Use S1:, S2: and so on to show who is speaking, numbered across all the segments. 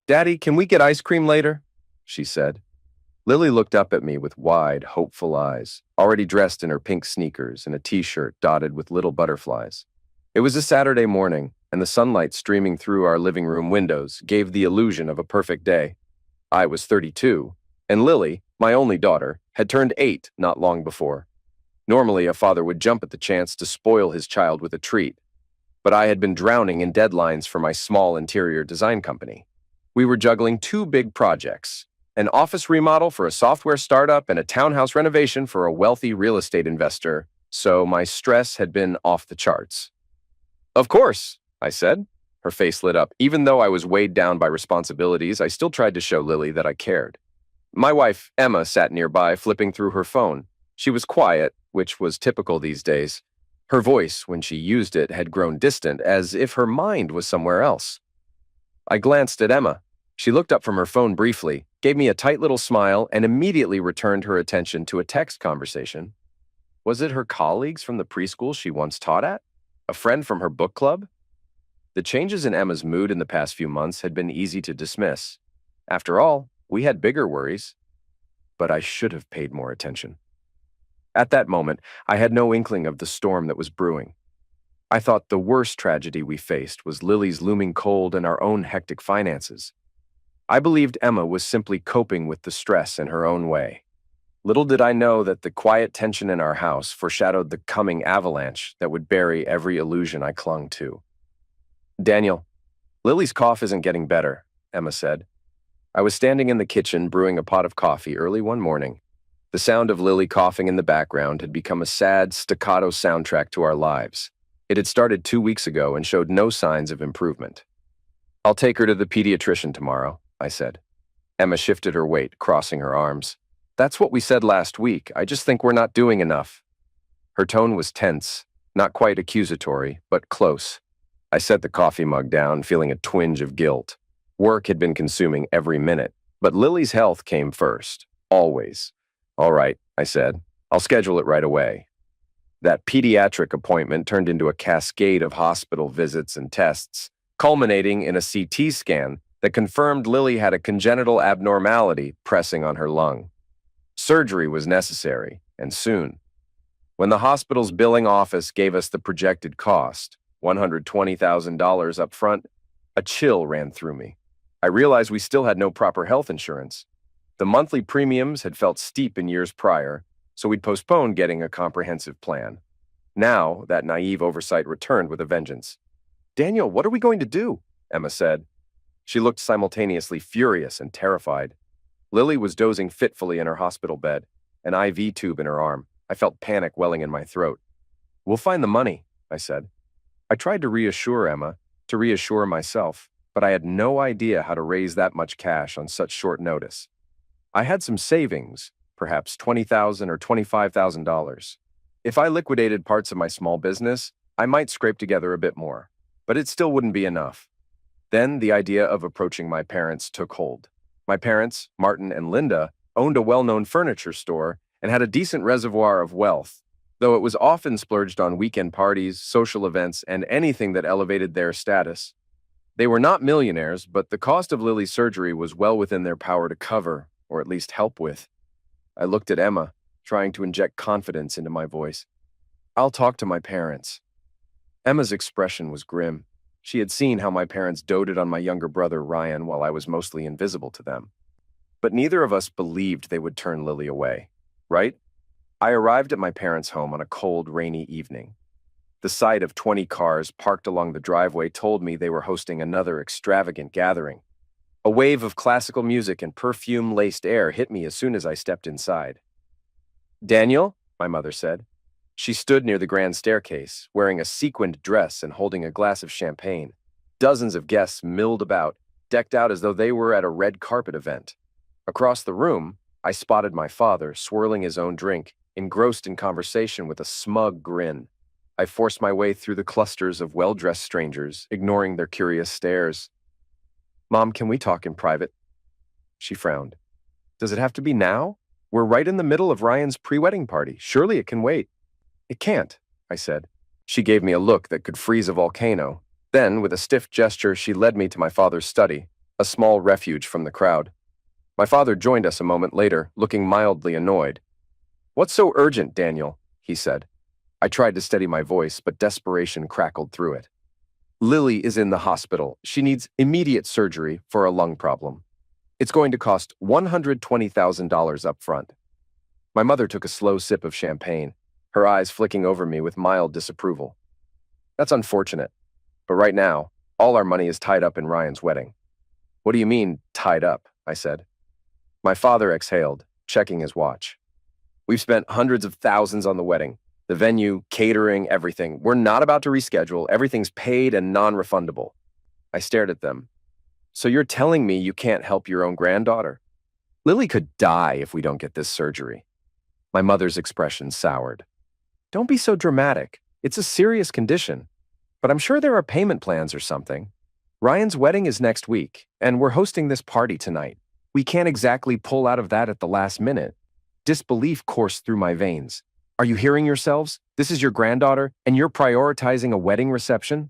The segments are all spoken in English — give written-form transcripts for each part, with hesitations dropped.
S1: Daddy, can we get ice cream later? She said. Lily looked up at me with wide, hopeful eyes, already dressed in her pink sneakers and a t-shirt dotted with little butterflies. It was a Saturday morning, and the sunlight streaming through our living room windows gave the illusion of a perfect day. I was 32, and Lily, my only daughter, had turned 8 not long before. Normally, a father would jump at the chance to spoil his child with a treat, but I had been drowning in deadlines for my small interior design company. We were juggling two big projects: an office remodel for a software startup and a townhouse renovation for a wealthy real estate investor, so my stress had been off the charts. Of course, I said. Her face lit up. Even though I was weighed down by responsibilities, I still tried to show Lily that I cared. My wife, Emma, sat nearby, flipping through her phone. She was quiet, which was typical these days. Her voice, when she used it, had grown distant, as if her mind was somewhere else. I glanced at Emma. She looked up from her phone briefly, gave me a tight little smile, and immediately returned her attention to a text conversation. Was it her colleagues from the preschool she once taught at? A friend from her book club? The changes in Emma's mood in the past few months had been easy to dismiss. After all, we had bigger worries. But I should have paid more attention. At that moment, I had no inkling of the storm that was brewing. I thought the worst tragedy we faced was Lily's looming cold and our own hectic finances. I believed Emma was simply coping with the stress in her own way. Little did I know that the quiet tension in our house foreshadowed the coming avalanche that would bury every illusion I clung to. Daniel, Lily's cough isn't getting better, Emma said. I was standing in the kitchen brewing a pot of coffee early one morning. The sound of Lily coughing in the background had become a sad, staccato soundtrack to our lives. It had started 2 weeks ago and showed no signs of improvement. I'll take her to the pediatrician tomorrow, I said. Emma shifted her weight, crossing her arms. That's what we said last week. I just think we're not doing enough. Her tone was tense, not quite accusatory, but close. I set the coffee mug down, feeling a twinge of guilt. Work had been consuming every minute, but Lily's health came first, always. All right, I said. I'll schedule it right away. That pediatric appointment turned into a cascade of hospital visits and tests, culminating in a CT scan that confirmed Lily had a congenital abnormality pressing on her lung. Surgery was necessary, and soon. When the hospital's billing office gave us the projected cost, $120,000 up front, a chill ran through me. I realized we still had no proper health insurance. The monthly premiums had felt steep in years prior, so we'd postponed getting a comprehensive plan. Now, that naive oversight returned with a vengeance. Daniel, what are we going to do? Emma said. She looked simultaneously furious and terrified. Lily was dozing fitfully in her hospital bed, an IV tube in her arm. I felt panic welling in my throat. We'll find the money, I said. I tried to reassure Emma, to reassure myself, but I had no idea how to raise that much cash on such short notice. I had some savings, perhaps $20,000 or $25,000. If I liquidated parts of my small business, I might scrape together a bit more, but it still wouldn't be enough. Then the idea of approaching my parents took hold. My parents, Martin and Linda, owned a well-known furniture store and had a decent reservoir of wealth, though it was often splurged on weekend parties, social events, and anything that elevated their status. They were not millionaires, but the cost of Lily's surgery was well within their power to cover, or at least help with. I looked at Emma, trying to inject confidence into my voice. I'll talk to my parents. Emma's expression was grim. She had seen how my parents doted on my younger brother Ryan while I was mostly invisible to them. But neither of us believed they would turn Lily away, right? I arrived at my parents' home on a cold, rainy evening. The sight of 20 cars parked along the driveway told me they were hosting another extravagant gathering. A wave of classical music and perfume-laced air hit me as soon as I stepped inside. Daniel, my mother said. She stood near the grand staircase, wearing a sequined dress and holding a glass of champagne. Dozens of guests milled about, decked out as though they were at a red carpet event. Across the room, I spotted my father swirling his own drink, engrossed in conversation with a smug grin. I forced my way through the clusters of well-dressed strangers, ignoring their curious stares. Mom, can we talk in private? She frowned. Does it have to be now? We're right in the middle of Ryan's pre-wedding party. Surely it can wait. It can't, I said. She gave me a look that could freeze a volcano. Then, with a stiff gesture, she led me to my father's study. a small refuge from the crowd. My father joined us a moment later, looking mildly annoyed. "What's so urgent, Daniel?" he said. I tried to steady my voice, but desperation crackled through it. "Lily is in the hospital. She needs immediate surgery for a lung problem. It's going to cost $120,000 up front." My mother took a slow sip of champagne, her eyes flicking over me with mild disapproval. "That's unfortunate, but right now, all our money is tied up in Ryan's wedding." "What do you mean, tied up?" I said. My father exhaled, checking his watch. "We've spent hundreds of thousands on the wedding. The venue, catering, everything. We're not about to reschedule. Everything's paid and non-refundable." I stared at them. "So you're telling me you can't help your own granddaughter? Lily could die if we don't get this surgery." My mother's expression soured. "Don't be so dramatic. It's a serious condition. But I'm sure there are payment plans or something. Ryan's wedding is next week, and we're hosting this party tonight. We can't exactly pull out of that at the last minute." Disbelief coursed through my veins. "Are you hearing yourselves? This is your granddaughter, and you're prioritizing a wedding reception?"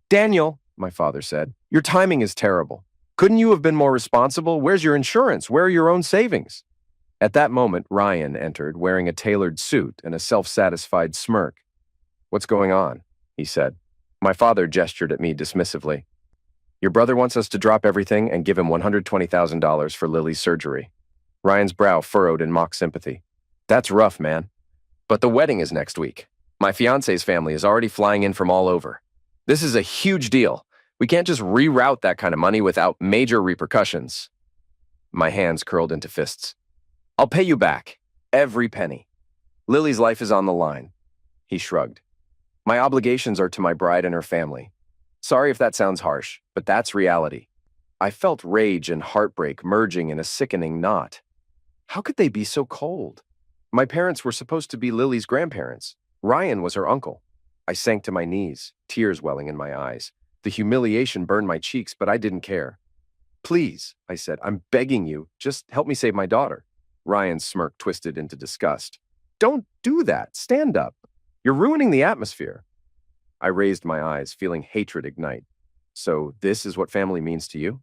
S1: "Daniel," my father said, "your timing is terrible. Couldn't you have been more responsible? Where's your insurance? Where are your own savings?" At that moment, Ryan entered, wearing a tailored suit and a self-satisfied smirk. "What's going on?" he said. My father gestured at me dismissively. "Your brother wants us to drop everything and give him $120,000 for Lily's surgery." Ryan's brow furrowed in mock sympathy. "That's rough, man. But the wedding is next week. My fiance's family is already flying in from all over. This is a huge deal. We can't just reroute that kind of money without major repercussions." My hands curled into fists. "I'll pay you back. Every penny. Lily's life is on the line." He shrugged. "My obligations are to my bride and her family. Sorry if that sounds harsh, but that's reality." I felt rage and heartbreak merging in a sickening knot. How could they be so cold? My parents were supposed to be Lily's grandparents. Ryan was her uncle. I sank to my knees, tears welling in my eyes. The humiliation burned my cheeks, but I didn't care. "Please," I said, "I'm begging you, just help me save my daughter." Ryan's smirk twisted into disgust. "Don't do that. Stand up. You're ruining the atmosphere." I raised my eyes, feeling hatred ignite. "So this is what family means to you?"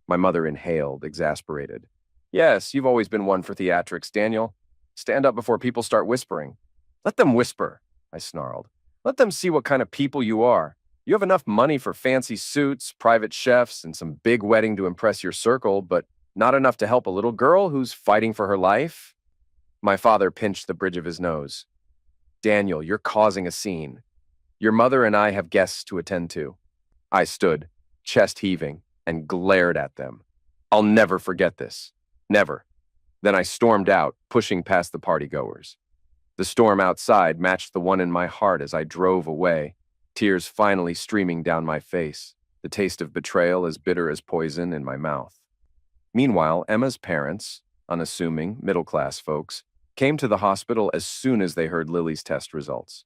S1: My mother inhaled, exasperated. "Yes, you've always been one for theatrics, Daniel. Stand up before people start whispering." "Let them whisper," I snarled. "Let them see what kind of people you are. You have enough money for fancy suits, private chefs, and some big wedding to impress your circle, but not enough to help a little girl who's fighting for her life?" My father pinched the bridge of his nose. "Daniel, you're causing a scene. Your mother and I have guests to attend to." I stood, chest heaving, and glared at them. "I'll never forget this. Never." Then I stormed out, pushing past the partygoers. The storm outside matched the one in my heart as I drove away, tears finally streaming down my face, the taste of betrayal as bitter as poison in my mouth. Meanwhile, Emma's parents, unassuming, middle-class folks, came to the hospital as soon as they heard Lily's test results.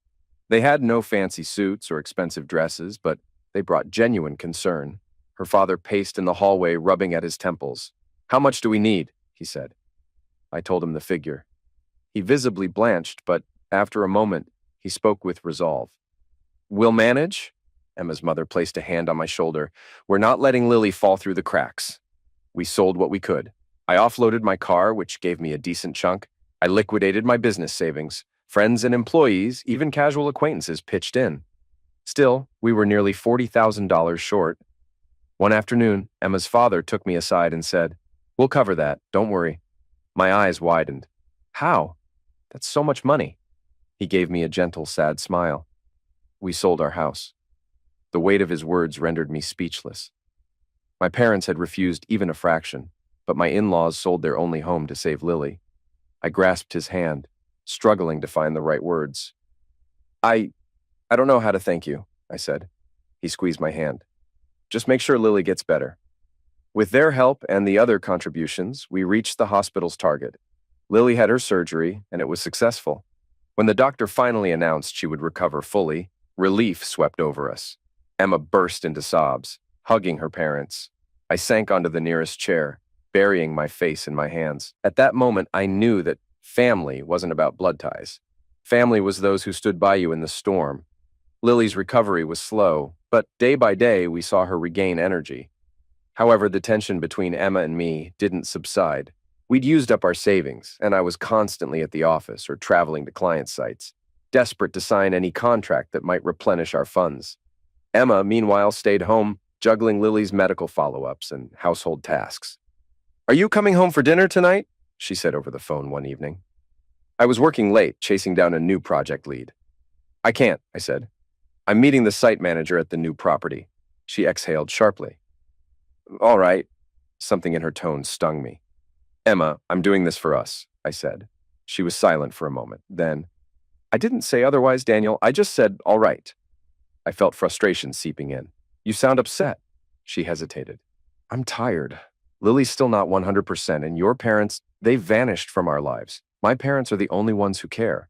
S1: They had no fancy suits or expensive dresses, but they brought genuine concern. Her father paced in the hallway, rubbing at his temples. "How much do we need?" he said. I told him the figure. He visibly blanched, but after a moment, he spoke with resolve. "We'll manage." Emma's mother placed a hand on my shoulder. "We're not letting Lily fall through the cracks." We sold what we could. I offloaded my car, which gave me a decent chunk. I liquidated my business savings. Friends and employees, even casual acquaintances, pitched in. Still, we were nearly $40,000 short. One afternoon, Emma's father took me aside and said, "We'll cover that, don't worry." My eyes widened. "How? That's so much money." He gave me a gentle, sad smile. "We sold our house." The weight of his words rendered me speechless. My parents had refused even a fraction, but my in-laws sold their only home to save Lily. I grasped his hand, struggling to find the right words. I don't know how to thank you," I said. He squeezed my hand. "Just make sure Lily gets better." With their help and the other contributions, we reached the hospital's target. Lily had her surgery, and it was successful. When the doctor finally announced she would recover fully, relief swept over us. Emma burst into sobs, hugging her parents. I sank onto the nearest chair, burying my face in my hands. At that moment, I knew that family wasn't about blood ties. Family was those who stood by you in the storm. Lily's recovery was slow, but day by day we saw her regain energy. However, the tension between Emma and me didn't subside. We'd used up our savings, and I was constantly at the office or traveling to client sites, desperate to sign any contract that might replenish our funds. Emma, meanwhile, stayed home, juggling Lily's medical follow-ups and household tasks. "Are you coming home for dinner tonight?" she said over the phone one evening. I was working late, chasing down a new project lead. "I can't," I said. "I'm meeting the site manager at the new property." She exhaled sharply. "All right." Something in her tone stung me. "Emma, I'm doing this for us," I said. She was silent for a moment. Then, "I didn't say otherwise, Daniel. I just said, all right." I felt frustration seeping in. "You sound upset." She hesitated. "I'm tired. Lily's still not 100%, and your parents, they've vanished from our lives. My parents are the only ones who care.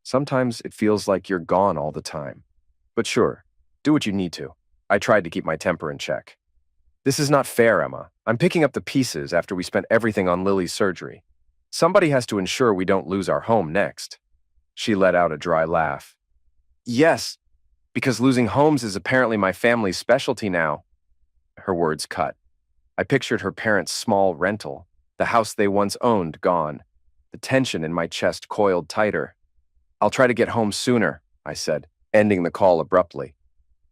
S1: Sometimes it feels like you're gone all the time. But sure, do what you need to." I tried to keep my temper in check. "This is not fair, Emma. I'm picking up the pieces after we spent everything on Lily's surgery. Somebody has to ensure we don't lose our home next." She let out a dry laugh. "Yes, because losing homes is apparently my family's specialty now." Her words cut. I pictured her parents' small rental, the house they once owned gone. The tension in my chest coiled tighter. "I'll try to get home sooner," I said, ending the call abruptly.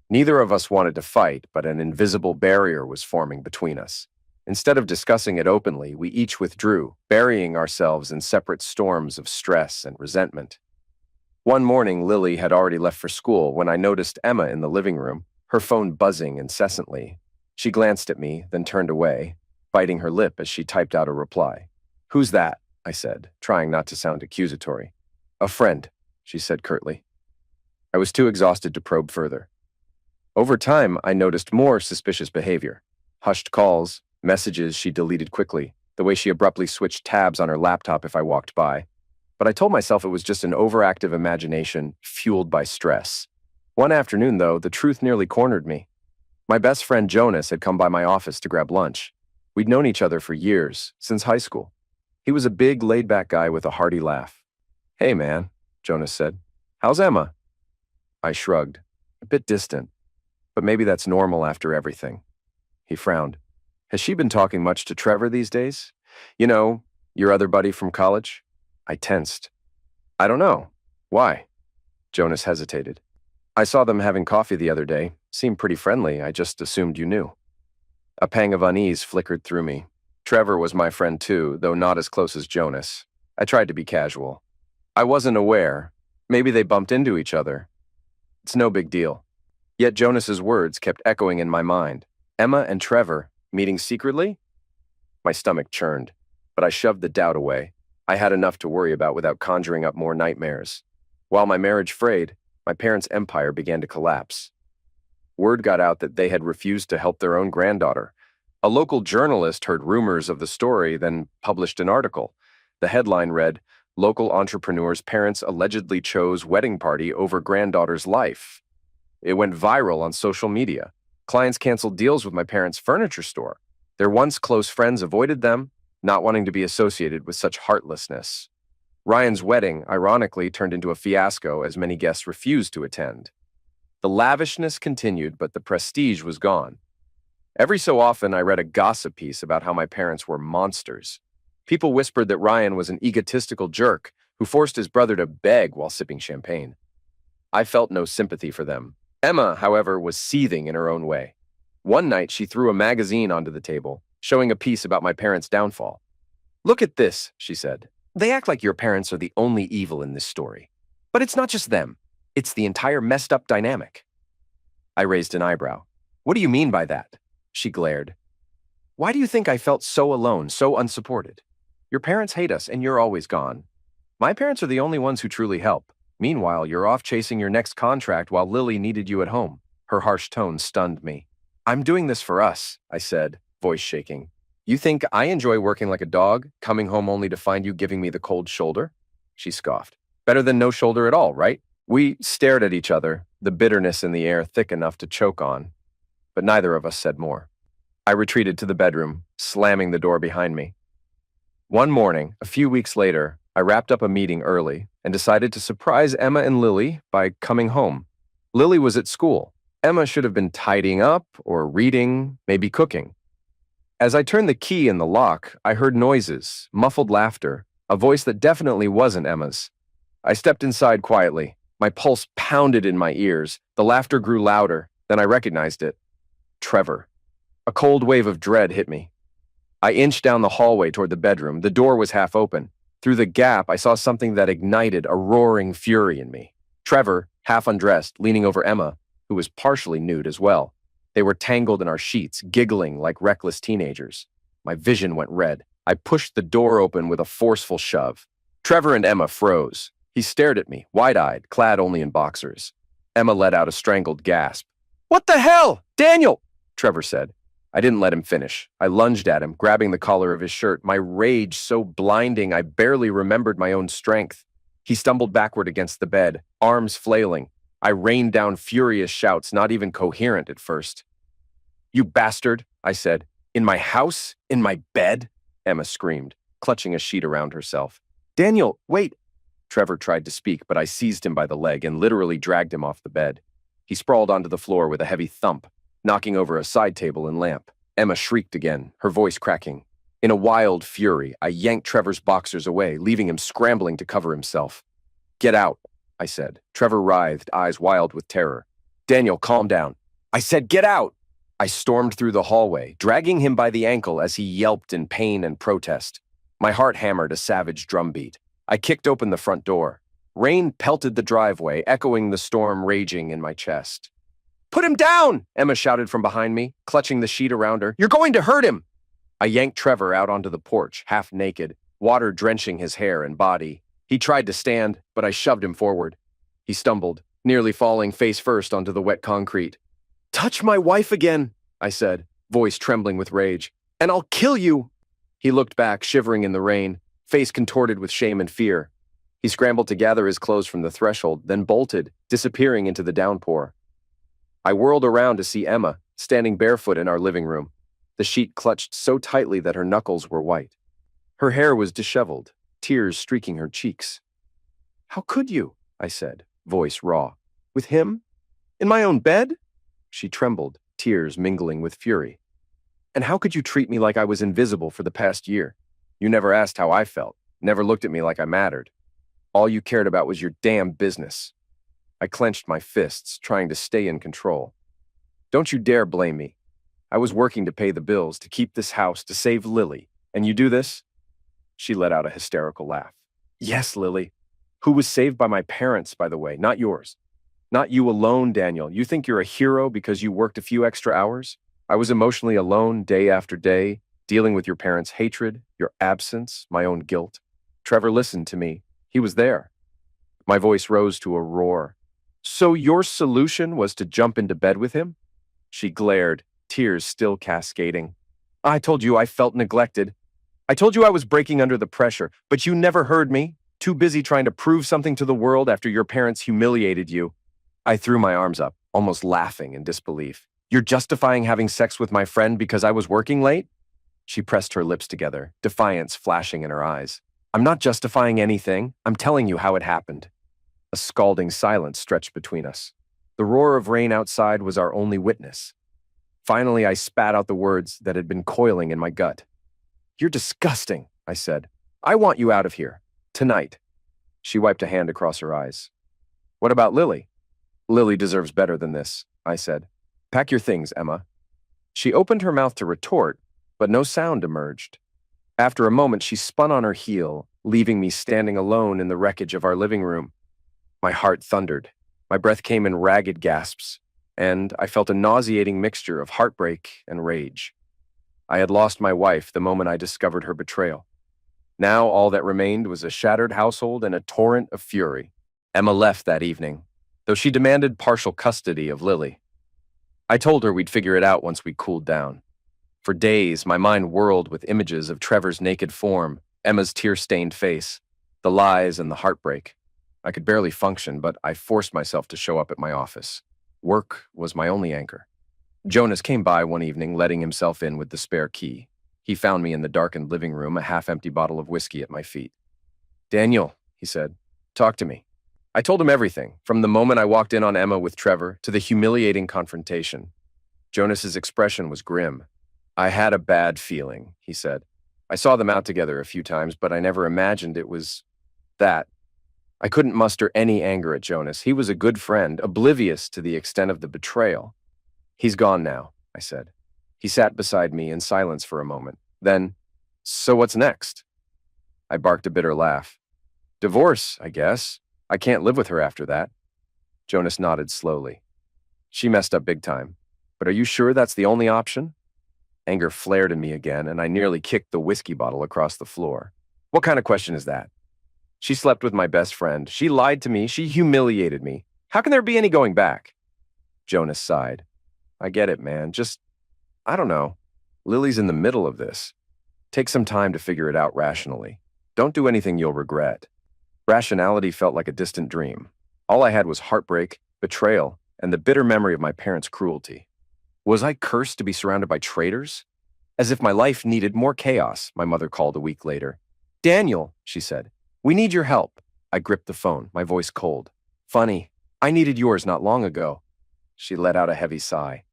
S1: Neither of us wanted to fight, but an invisible barrier was forming between us. Instead of discussing it openly, we each withdrew, burying ourselves in separate storms of stress and resentment. One morning, Lily had already left for school when I noticed Emma in the living room, her phone buzzing incessantly. She glanced at me, then turned away, biting her lip as she typed out a reply. "Who's that?" I said, trying not to sound accusatory. "A friend," she said curtly. I was too exhausted to probe further. Over time, I noticed more suspicious behavior. Hushed calls, messages she deleted quickly, the way she abruptly switched tabs on her laptop if I walked by. But I told myself it was just an overactive imagination fueled by stress. One afternoon, though, the truth nearly cornered me. My best friend Jonas had come by my office to grab lunch. We'd known each other for years, since high school. He was a big, laid-back guy with a hearty laugh. "Hey, man," Jonas said. "How's Emma?" I shrugged, a bit distant. But maybe that's normal after everything. He frowned. "Has she been talking much to Trevor these days? You know, your other buddy from college?" I tensed. "I don't know. Why?" Jonas hesitated. "I saw them having coffee the other day. Seemed pretty friendly. I just assumed you knew." A pang of unease flickered through me. Trevor was my friend too, though not as close as Jonas. I tried to be casual. I wasn't aware. Maybe they bumped into each other. It's no big deal. Yet Jonas's words kept echoing in my mind. Emma and Trevor meeting secretly? My stomach churned, but I shoved the doubt away. I had enough to worry about without conjuring up more nightmares. While my marriage frayed, my parents' empire began to collapse. Word got out that they had refused to help their own granddaughter. A local journalist heard rumors of the story, then published an article. The headline read, "Local entrepreneur's parents allegedly chose wedding party over granddaughter's life." It went viral on social media. Clients canceled deals with my parents' furniture store. Their once close friends avoided them, not wanting to be associated with such heartlessness. Ryan's wedding, ironically, turned into a fiasco as many guests refused to attend. The lavishness continued, but the prestige was gone. Every so often, I read a gossip piece about how my parents were monsters. People whispered that Ryan was an egotistical jerk who forced his brother to beg while sipping champagne. I felt no sympathy for them. Emma, however, was seething in her own way. One night, she threw a magazine onto the table, showing a piece about my parents' downfall. "Look at this," she said. "They act like your parents are the only evil in this story. But it's not just them. It's the entire messed up dynamic." I raised an eyebrow. "What do you mean by that?" She glared. "Why do you think I felt so alone, so unsupported? Your parents hate us, and you're always gone. My parents are the only ones who truly help. Meanwhile, you're off chasing your next contract while Lily needed you at home." Her harsh tone stunned me. "I'm doing this for us," I said, voice shaking. "You think I enjoy working like a dog, coming home only to find you giving me the cold shoulder?" She scoffed. "Better than no shoulder at all, right?" We stared at each other, the bitterness in the air thick enough to choke on. But neither of us said more. I retreated to the bedroom, slamming the door behind me. One morning, a few weeks later, I wrapped up a meeting early and decided to surprise Emma and Lily by coming home. Lily was at school. Emma should have been tidying up or reading, maybe cooking. As I turned the key in the lock, I heard noises, muffled laughter, a voice that definitely wasn't Emma's. I stepped inside quietly. My pulse pounded in my ears. The laughter grew louder. Then I recognized it. Trevor. A cold wave of dread hit me. I inched down the hallway toward the bedroom. The door was half open. Through the gap, I saw something that ignited a roaring fury in me. Trevor, half undressed, leaning over Emma, who was partially nude as well. They were tangled in our sheets, giggling like reckless teenagers. My vision went red. I pushed the door open with a forceful shove. Trevor and Emma froze. He stared at me, wide-eyed, clad only in boxers. Emma let out a strangled gasp. "What the hell? Daniel!" Trevor said. I didn't let him finish. I lunged at him, grabbing the collar of his shirt, my rage so blinding I barely remembered my own strength. He stumbled backward against the bed, arms flailing. I rained down furious shouts, not even coherent at first. "You bastard," I said. "In my house? In my bed?" Emma screamed, clutching a sheet around herself. "Daniel, wait." Trevor tried to speak, but I seized him by the leg and literally dragged him off the bed. He sprawled onto the floor with a heavy thump, knocking over a side table and lamp. Emma shrieked again, her voice cracking. In a wild fury, I yanked Trevor's boxers away, leaving him scrambling to cover himself. "Get out," I said. Trevor writhed, eyes wild with terror. "Daniel, calm down." "I said get out!" I stormed through the hallway, dragging him by the ankle as he yelped in pain and protest. My heart hammered a savage drumbeat. I kicked open the front door. Rain pelted the driveway, echoing the storm raging in my chest. "Put him down!" Emma shouted from behind me, clutching the sheet around her. "You're going to hurt him!" I yanked Trevor out onto the porch, half naked, water drenching his hair and body. He tried to stand, but I shoved him forward. He stumbled, nearly falling face first onto the wet concrete. "Touch my wife again," I said, voice trembling with rage, "and I'll kill you." He looked back, shivering in the rain, face contorted with shame and fear. He scrambled to gather his clothes from the threshold, then bolted, disappearing into the downpour. I whirled around to see Emma, standing barefoot in our living room, the sheet clutched so tightly that her knuckles were white. Her hair was disheveled, tears streaking her cheeks. "How could you?" I said, voice raw. "With him? In my own bed?" She trembled, tears mingling with fury. "And how could you treat me like I was invisible for the past year? You never asked how I felt, never looked at me like I mattered. All you cared about was your damn business." I clenched my fists, trying to stay in control. "Don't you dare blame me. I was working to pay the bills, to keep this house, to save Lily. And you do this?" She let out a hysterical laugh. "Yes, Lily. Who was saved by my parents, by the way, not yours. Not you alone, Daniel. You think you're a hero because you worked a few extra hours? I was emotionally alone day after day, dealing with your parents' hatred, your absence, my own guilt. Trevor listened to me. He was there." My voice rose to a roar. "So your solution was to jump into bed with him?" She glared, tears still cascading. "I told you I felt neglected. I told you I was breaking under the pressure, but you never heard me, too busy trying to prove something to the world after your parents humiliated you." I threw my arms up, almost laughing in disbelief. "You're justifying having sex with my friend because I was working late?" She pressed her lips together, defiance flashing in her eyes. "I'm not justifying anything. I'm telling you how it happened." A scalding silence stretched between us. The roar of rain outside was our only witness. Finally, I spat out the words that had been coiling in my gut. "You're disgusting," I said. "I want you out of here. Tonight." She wiped a hand across her eyes. "What about Lily?" "Lily deserves better than this," I said. "Pack your things, Emma." She opened her mouth to retort, but no sound emerged. After a moment, she spun on her heel, leaving me standing alone in the wreckage of our living room. My heart thundered. My breath came in ragged gasps, and I felt a nauseating mixture of heartbreak and rage. I had lost my wife the moment I discovered her betrayal. Now all that remained was a shattered household and a torrent of fury. Emma left that evening, though she demanded partial custody of Lily. I told her we'd figure it out once we cooled down. For days, my mind whirled with images of Trevor's naked form, Emma's tear-stained face, the lies and the heartbreak. I could barely function, but I forced myself to show up at my office. Work was my only anchor. Jonas came by one evening, letting himself in with the spare key. He found me in the darkened living room, a half-empty bottle of whiskey at my feet. "Daniel," he said, "talk to me." I told him everything, from the moment I walked in on Emma with Trevor to the humiliating confrontation. Jonas's expression was grim. I had a bad feeling, he said. I saw them out together a few times, but I never imagined it was that. I couldn't muster any anger at Jonas. He was a good friend, oblivious to the extent of the betrayal. He's gone now, I said. He sat beside me in silence for a moment. Then, so what's next? I barked a bitter laugh. Divorce, I guess. I can't live with her after that. Jonas nodded slowly. She messed up big time. But are you sure that's the only option? Anger flared in me again, and I nearly kicked the whiskey bottle across the floor. What kind of question is that? She slept with my best friend. She lied to me. She humiliated me. How can there be any going back? Jonas sighed. I get it, man. I don't know. Lily's in the middle of this. Take some time to figure it out rationally. Don't do anything you'll regret. Rationality felt like a distant dream. All I had was heartbreak, betrayal, and the bitter memory of my parents' cruelty. Was I cursed to be surrounded by traitors? As if my life needed more chaos, my mother called a week later. Daniel, she said, we need your help. I gripped the phone, my voice cold. Funny, I needed yours not long ago. She let out a heavy sigh.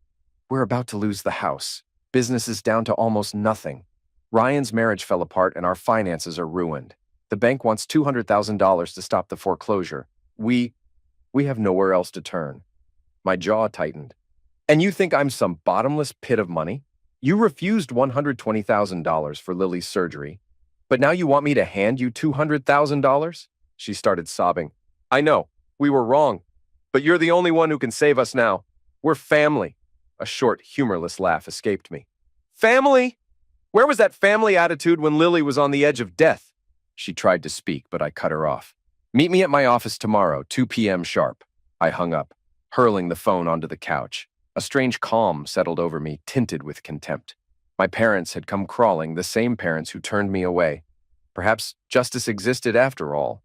S1: We're about to lose the house. Business is down to almost nothing. Ryan's marriage fell apart and our finances are ruined. The bank wants $200,000 to stop the foreclosure. We have nowhere else to turn. My jaw tightened. And you think I'm some bottomless pit of money? You refused $120,000 for Lily's surgery, but now you want me to hand you $200,000? She started sobbing. I know, we were wrong, but you're the only one who can save us now. We're family. A short, humorless laugh escaped me. Family? Where was that family attitude when Lily was on the edge of death? She tried to speak, but I cut her off. Meet me at my office tomorrow, 2 p.m. sharp. I hung up, hurling the phone onto the couch. A strange calm settled over me, tinted with contempt. My parents had come crawling, the same parents who turned me away. Perhaps justice existed after all.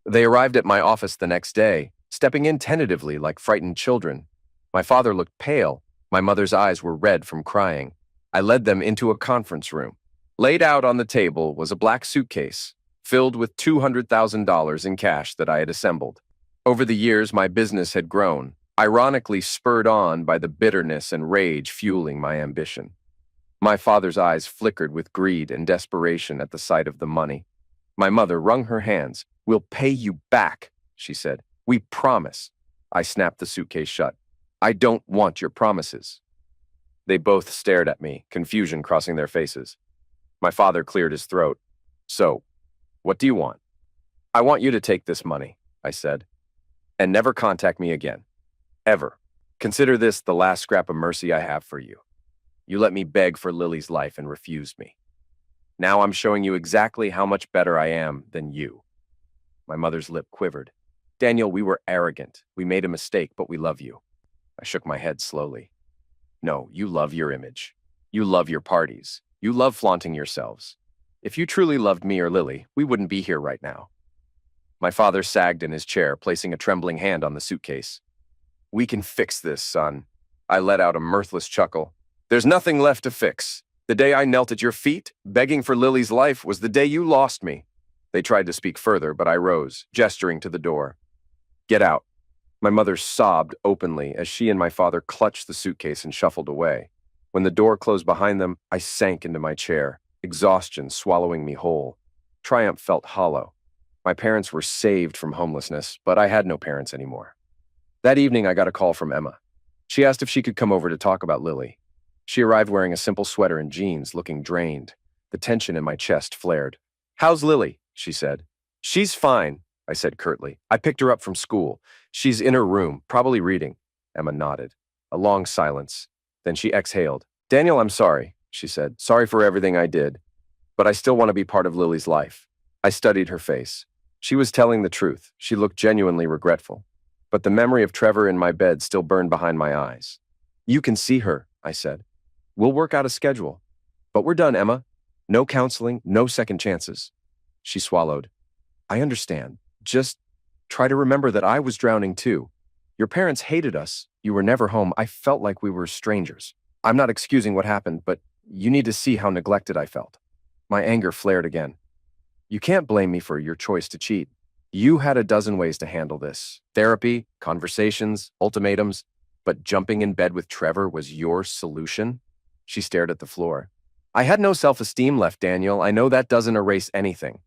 S1: They arrived at my office the next day, stepping in tentatively like frightened children. My father looked pale. My mother's eyes were red from crying. I led them into a conference room. Laid out on the table was a black suitcase, filled with $200,000 in cash that I had assembled. Over the years, my business had grown, ironically spurred on by the bitterness and rage fueling my ambition. My father's eyes flickered with greed and desperation at the sight of the money. My mother wrung her hands. We'll pay you back, she said. We promise. I snapped the suitcase shut. I don't want your promises. They both stared at me, confusion crossing their faces. My father cleared his throat. So, what do you want? I want you to take this money, I said, and never contact me again. Ever. Consider this the last scrap of mercy I have for you. You let me beg for Lily's life and refused me. Now I'm showing you exactly how much better I am than you. My mother's lip quivered. Daniel, we were arrogant. We made a mistake, but we love you. I shook my head slowly. No, you love your image. You love your parties. You love flaunting yourselves. If you truly loved me or Lily, we wouldn't be here right now. My father sagged in his chair, placing a trembling hand on the suitcase. We can fix this, son. I let out a mirthless chuckle. There's nothing left to fix. The day I knelt at your feet, begging for Lily's life, was the day you lost me. They tried to speak further, but I rose, gesturing to the door. Get out. My mother sobbed openly as she and my father clutched the suitcase and shuffled away. When the door closed behind them, I sank into my chair, exhaustion swallowing me whole. Triumph felt hollow. My parents were saved from homelessness, but I had no parents anymore. That evening, I got a call from Emma. She asked if she could come over to talk about Lily. She arrived wearing a simple sweater and jeans, looking drained. The tension in my chest flared. How's Lily? She said. She's fine, I said curtly. I picked her up from school. She's in her room, probably reading. Emma nodded. A long silence. Then she exhaled. Daniel, I'm sorry, she said. Sorry for everything I did. But I still want to be part of Lily's life. I studied her face. She was telling the truth. She looked genuinely regretful. But the memory of Trevor in my bed still burned behind my eyes. You can see her, I said. We'll work out a schedule. But we're done, Emma. No counseling, no second chances. She swallowed. I understand. Just try to remember that I was drowning too. Your parents hated us. You were never home. I felt like we were strangers. I'm not excusing what happened, but you need to see how neglected I felt. My anger flared again. You can't blame me for your choice to cheat. You had a dozen ways to handle this. Therapy, conversations, ultimatums, but jumping in bed with Trevor was your solution? She stared at the floor. I had no self-esteem left, Daniel. I know that doesn't erase anything.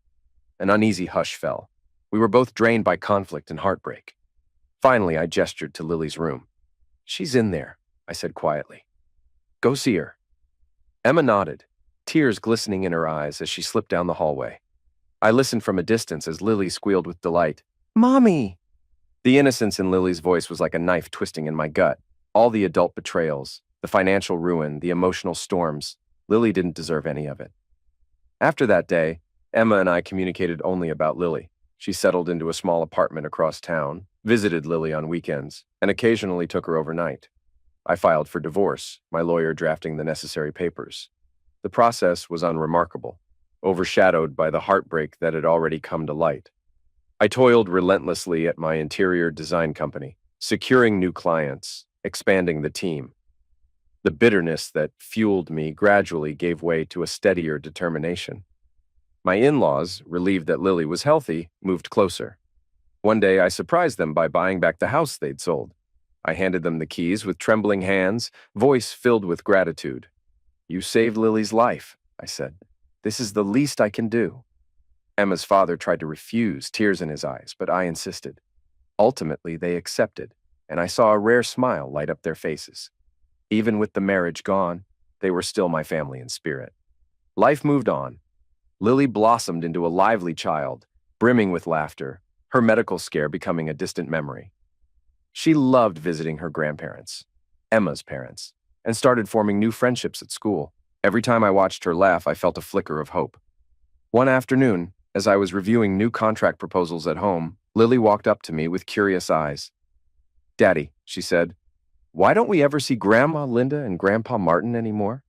S1: An uneasy hush fell. We were both drained by conflict and heartbreak. Finally, I gestured to Lily's room. She's in there, I said quietly. Go see her. Emma nodded, tears glistening in her eyes as she slipped down the hallway. I listened from a distance as Lily squealed with delight. Mommy! The innocence in Lily's voice was like a knife twisting in my gut. All the adult betrayals, the financial ruin, the emotional storms. Lily didn't deserve any of it. After that day, Emma and I communicated only about Lily. She settled into a small apartment across town, visited Lily on weekends, and occasionally took her overnight. I filed for divorce, my lawyer drafting the necessary papers. The process was unremarkable, overshadowed by the heartbreak that had already come to light. I toiled relentlessly at my interior design company, securing new clients, expanding the team. The bitterness that fueled me gradually gave way to a steadier determination. My in-laws, relieved that Lily was healthy, moved closer. One day, I surprised them by buying back the house they'd sold. I handed them the keys with trembling hands, voice filled with gratitude. You saved Lily's life, I said. This is the least I can do. Emma's father tried to refuse, tears in his eyes, but I insisted. Ultimately, they accepted, and I saw a rare smile light up their faces. Even with the marriage gone, they were still my family in spirit. Life moved on. Lily blossomed into a lively child, brimming with laughter, her medical scare becoming a distant memory. She loved visiting her grandparents, Emma's parents, and started forming new friendships at school. Every time I watched her laugh, I felt a flicker of hope. One afternoon, as I was reviewing new contract proposals at home, Lily walked up to me with curious eyes. Daddy, she said, why don't we ever see Grandma Linda and Grandpa Martin anymore?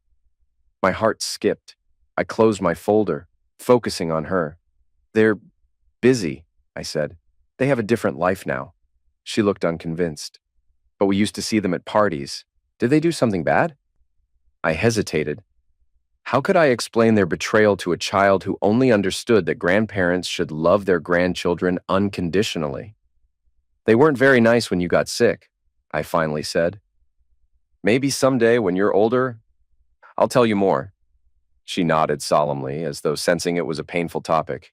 S1: My heart skipped. I closed my folder, focusing on her. They're busy, I said. They have a different life now. She looked unconvinced. But we used to see them at parties. Did they do something bad? I hesitated. How could I explain their betrayal to a child who only understood that grandparents should love their grandchildren unconditionally? They weren't very nice when you got sick, I finally said. Maybe someday when you're older, I'll tell you more. She nodded solemnly, as though sensing it was a painful topic.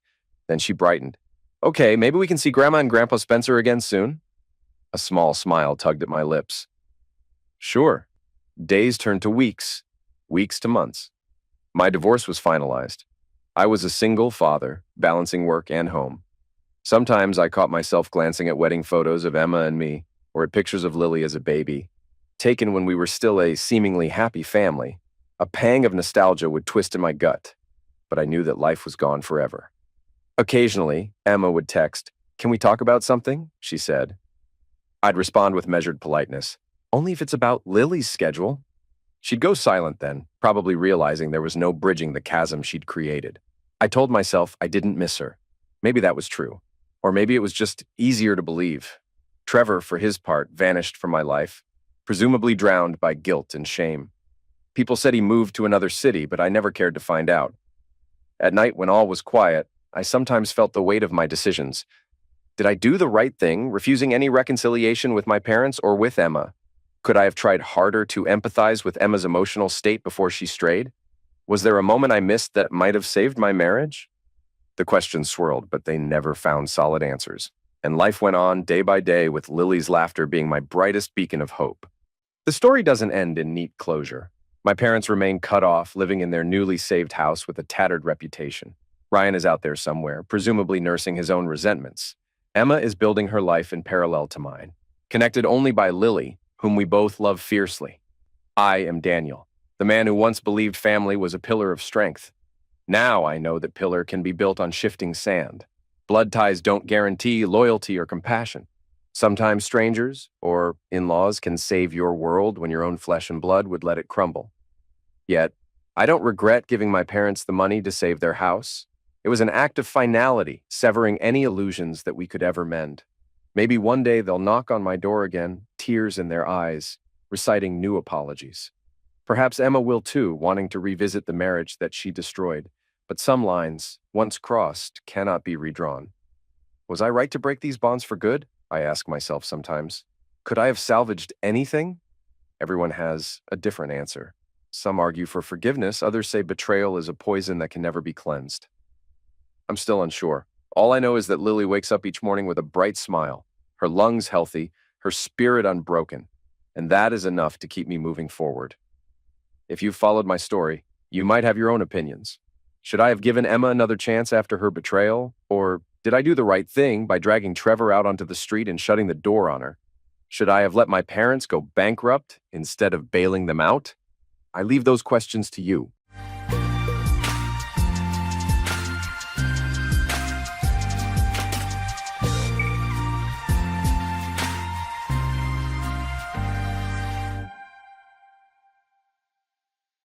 S1: Then she brightened. Okay, maybe we can see Grandma and Grandpa Spencer again soon? A small smile tugged at my lips. Sure. Days turned to weeks, weeks to months. My divorce was finalized. I was a single father, balancing work and home. Sometimes I caught myself glancing at wedding photos of Emma and me, or at pictures of Lily as a baby, taken when we were still a seemingly happy family. A pang of nostalgia would twist in my gut, but I knew that life was gone forever. Occasionally, Emma would text, "Can we talk about something?" she said. I'd respond with measured politeness, "Only if it's about Lily's schedule." She'd go silent then, probably realizing there was no bridging the chasm she'd created. I told myself I didn't miss her. Maybe that was true. Or maybe it was just easier to believe. Trevor, for his part, vanished from my life, presumably drowned by guilt and shame. People said he moved to another city, but I never cared to find out. At night, when all was quiet, I sometimes felt the weight of my decisions. Did I do the right thing, refusing any reconciliation with my parents or with Emma? Could I have tried harder to empathize with Emma's emotional state before she strayed? Was there a moment I missed that might have saved my marriage? The questions swirled, but they never found solid answers. And life went on day by day with Lily's laughter being my brightest beacon of hope. The story doesn't end in neat closure. My parents remain cut off, living in their newly saved house with a tattered reputation. Ryan is out there somewhere, presumably nursing his own resentments. Emma is building her life in parallel to mine, connected only by Lily, whom we both love fiercely. I am Daniel, the man who once believed family was a pillar of strength. Now I know that pillar can be built on shifting sand. Blood ties don't guarantee loyalty or compassion. Sometimes strangers, or in-laws, can save your world when your own flesh and blood would let it crumble. Yet, I don't regret giving my parents the money to save their house. It was an act of finality, severing any illusions that we could ever mend. Maybe one day they'll knock on my door again, tears in their eyes, reciting new apologies. Perhaps Emma will too, wanting to revisit the marriage that she destroyed. But some lines, once crossed, cannot be redrawn. Was I right to break these bonds for good? I ask myself sometimes. Could I have salvaged anything? Everyone has a different answer. Some argue for forgiveness, others say betrayal is a poison that can never be cleansed. I'm still unsure. All I know is that Lily wakes up each morning with a bright smile, her lungs healthy, her spirit unbroken, and that is enough to keep me moving forward. If you've followed my story, you might have your own opinions. Should I have given Emma another chance after her betrayal? Or did I do the right thing by dragging Trevor out onto the street and shutting the door on her? Should I have let my parents go bankrupt instead of bailing them out? I leave those questions to you.